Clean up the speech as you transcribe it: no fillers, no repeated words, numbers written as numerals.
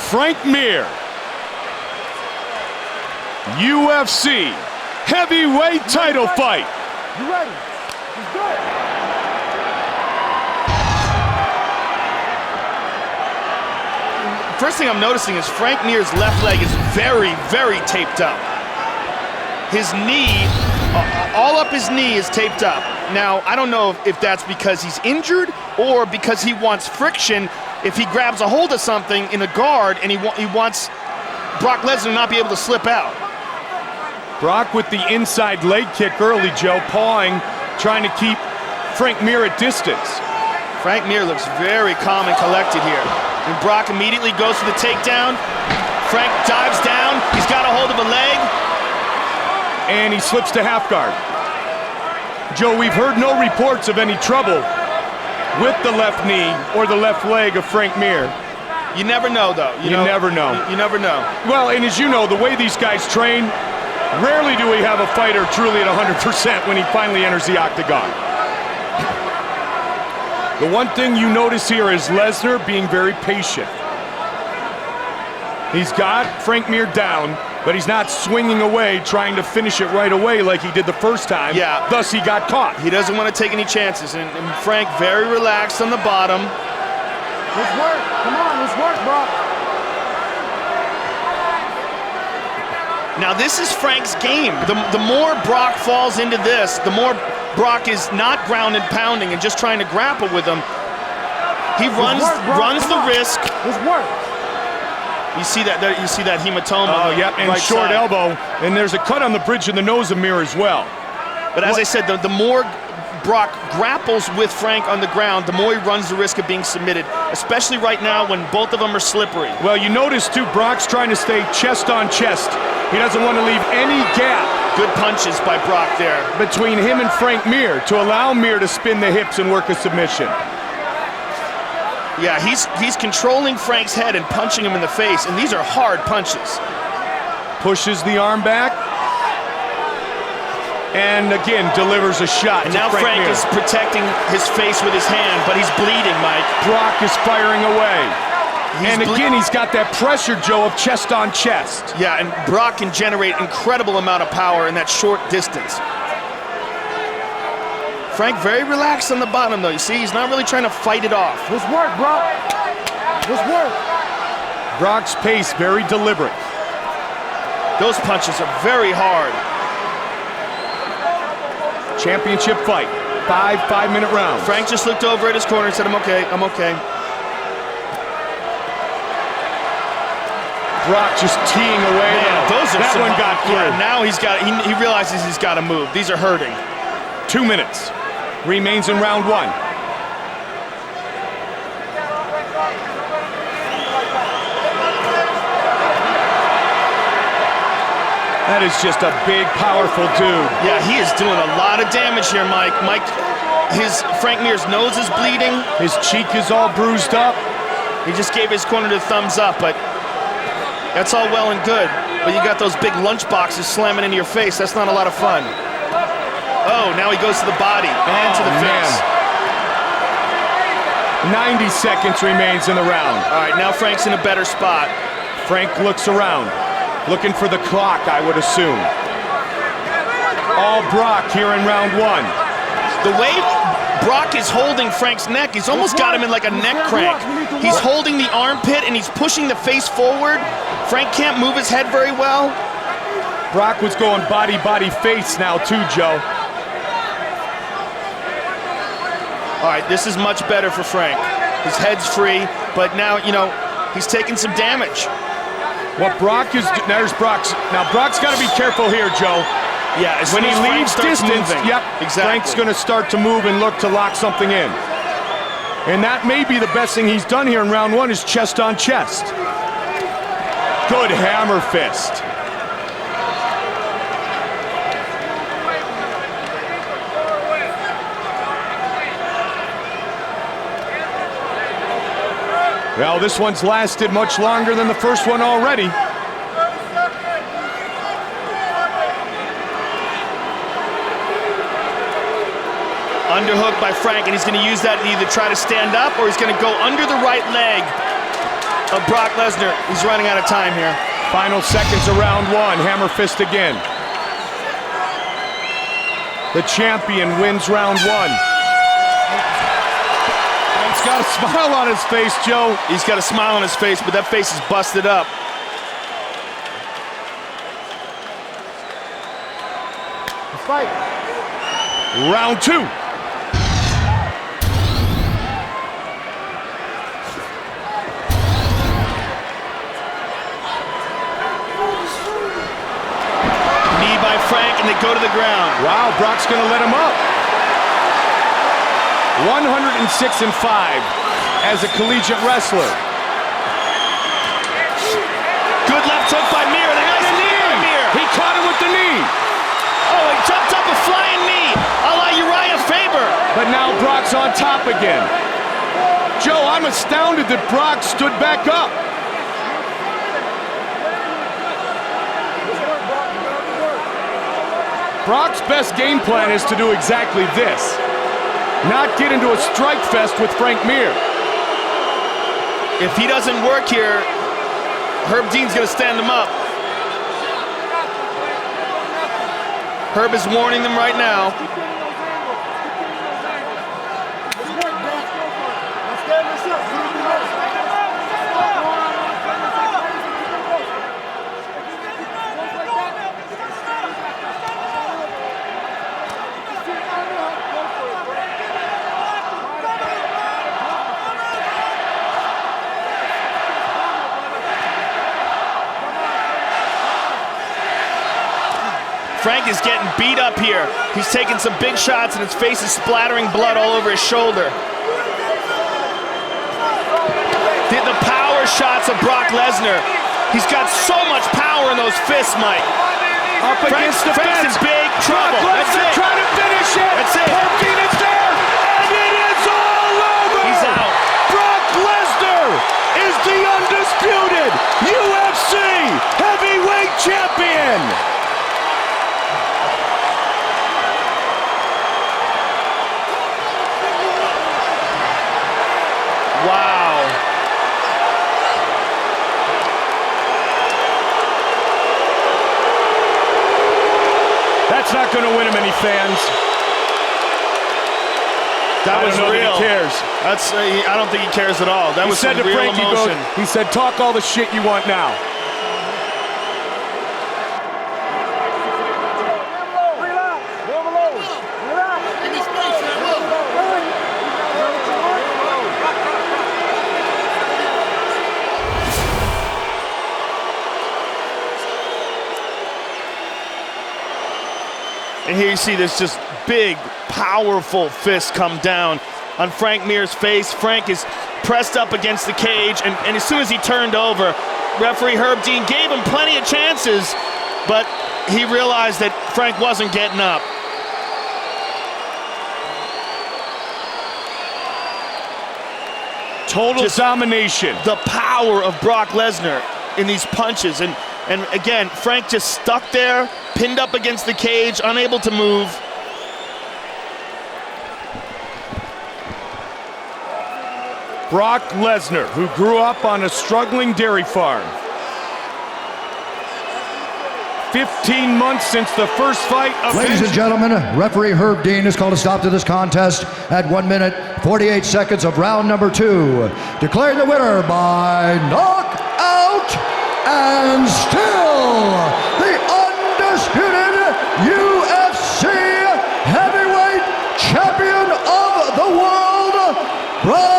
Frank Mir, UFC heavyweight title fight. You ready? Let's go. First thing I'm noticing is Frank Mir's left leg is very, very taped up. His knee, all up his knee is taped up. Now, I don't know if that's because he's injured or because he wants friction if he grabs a hold of something in a guard and he wants Brock Lesnar to not be able to slip out. Brock with the inside leg kick early, Joe, pawing, trying to keep Frank Mir at distance. Frank Mir looks very calm and collected here. And Brock immediately goes for the takedown. Frank dives down, he's got a hold of a leg. And he slips to half guard. Joe, we've heard no reports of any trouble with the left knee or the left leg of Frank Mir. You never know, though. You never know. You never know. Well, and as you know, the way these guys train, rarely do we have a fighter truly at 100% when he finally enters the octagon. The one thing you notice here is Lesnar being very patient. He's got Frank Mir down, but he's not swinging away, trying to finish it right away like he did the first time. Yeah. Thus, he got caught. He doesn't want to take any chances, and Frank very relaxed on the bottom. Let's work. Come on, let's work, bro. Now, this is Frank's game. The more Brock falls into this, the more Brock is not ground and pounding and just trying to grapple with him. He runs the risk. Let's work. You see that hematoma. Oh, yep, and right short side. elbow. And there's a cut on the bridge of the nose of Mir as well. But as I said, the more Brock grapples with Frank on the ground, the more he runs the risk of being submitted, especially right now when both of them are slippery. Well, you notice, too, Brock's trying to stay chest on chest. He doesn't want to leave any gap. Good punches by Brock there. Between him and Frank Mir to allow Mir to spin the hips and work a submission. Yeah, he's controlling Frank's head and punching him in the face, and these are hard punches. Pushes the arm back. And again, delivers a shot. And now Frank is protecting his face with his hand, but he's bleeding, Mike. Brock is firing away. And again, he's got that pressure, Joe, of chest on chest. Yeah, and Brock can generate incredible amount of power in that short distance. Frank very relaxed on the bottom, though. You see, he's not really trying to fight it off. Let's work, bro. Let's work. Brock's pace very deliberate. Those punches are very hard. Championship fight. 5-minute rounds. Frank just looked over at his corner and said, I'm okay, I'm okay. Brock just teeing away. Man, those are that one got through. Yeah, now he realizes he's got to move. These are hurting. 2 minutes remains in round one. That is just a big, powerful dude. Yeah, he is doing a lot of damage here, Mike. Frank Mir's nose is bleeding. His cheek is all bruised up. He just gave his corner the thumbs up, but that's all well and good. But you got those big lunch boxes slamming into your face. That's not a lot of fun. Oh, now he goes to the body and to the face. 90 seconds remains in the round. All right, now Frank's in a better spot. Frank looks around, looking for the clock, I would assume. All Brock here in round one. The way Brock is holding Frank's neck, he's almost got him in like a neck crank. He's holding the armpit and he's pushing the face forward. Frank can't move his head very well. Brock was going body, face now too, Joe. All right, this is much better for Frank. His head's free, but now, he's taking some damage. What Brock is, there's Brock's. Now Brock's got to be careful here, Joe. Yeah, when he leaves distance, yep, exactly. Frank's going to start to move and look to lock something in. And that may be the best thing he's done here in round one is chest on chest. Good hammer fist. Well, this one's lasted much longer than the first one already. Underhook by Frank, and he's going to use that to either try to stand up or he's going to go under the right leg. of Brock Lesnar. He's running out of time here. Final seconds of round one. Hammer fist again. The champion wins round one. He's got a smile on his face, Joe. He's got a smile on his face, but that face is busted up. Fight. Round two. Knee by Frank, and they go to the ground. Wow, Brock's gonna let him up. 106-5 as a collegiate wrestler. Good left hook by Mir. The nice knee by Mir. He caught him with the knee. Oh, he jumped up a flying knee, a la Uriah Faber. But now Brock's on top again. Joe, I'm astounded that Brock stood back up. Brock's best game plan is to do exactly this. Not get into a strike fest with Frank Mir. If he doesn't work here, Herb Dean's gonna stand him up. Herb is warning them right now. Frank is getting beat up here. He's taking some big shots and his face is splattering blood all over his shoulder. The power shots of Brock Lesnar. He's got so much power in those fists, Mike. Up against the Frank's fence. in big trouble. Brock That's Lesnar it. trying to finish it. That's it. Herb Dean is there, and it is all over. He's out. Brock Lesnar is the undisputed UFC heavyweight champion. Wow. That's not going to win him any fans. That was real. He cares. That's I don't think he cares at all. That He was said some to real Frankie, emotion. he said, talk all the shit you want now. And here you see this just big, powerful fist come down on Frank Mir's face. Frank is pressed up against the cage, and as soon as he turned over, referee Herb Dean gave him plenty of chances, but he realized that Frank wasn't getting up. Total domination. The power of Brock Lesnar in these punches, and again, Frank just stuck there, pinned up against the cage, unable to move. Brock Lesnar, who grew up on a struggling dairy farm. 15 months since the first fight of Ladies and gentlemen, referee Herb Dean has called a stop to this contest at 1 minute, 48 seconds of round number 2. Declaring the winner by knockout and still the undisputed UFC heavyweight champion of the world, Brock